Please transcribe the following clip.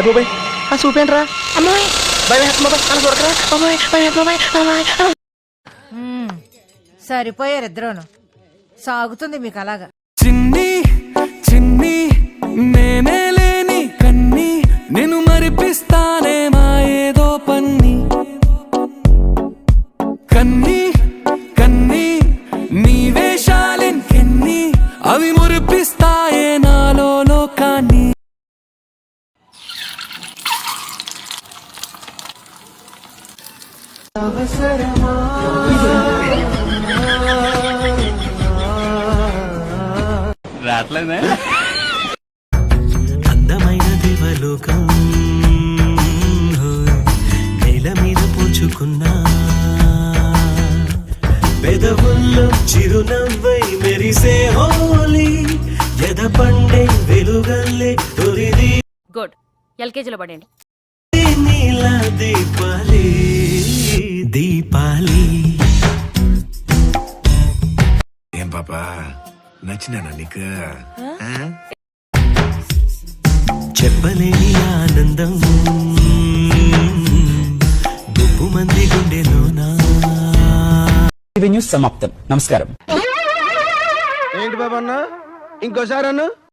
అయ్యో బాయ్ ఆ చూపేంట్రా అమ్మాయి సరిపోయారు ఇద్దరును. సాగుతుంది మీకు అలాగా. చిన్ని చిన్ని నేనే లేని కన్ని నేను మరిపిస్తానే మా ఏదో పన్ని కన్ని కన్ని నీ వేషాలెన్ని అవి మురిపిస్తాయే నాలో లోకాన్ని. రావట్లేదే అందమైన దేవలోకం నేల మీద పూచుకున్నా పెదవుల్లో చిరునవ్వై మెరిసే హోలీ ఎద పండే వెలుగల్లే తొలిది. గుడ్, ఎల్కేజీలో పడండి. నీల దీపాలి దీపాలి. ఏం పాపా నచ్చినానా నీకు? చెప్పలేని ఆనందం దుప్పు మంది గుండెలోనా. న్యూస్ సమాప్తం. నమస్కారం. ఏంటి బాబా అన్న ఇంకోసారి అన్న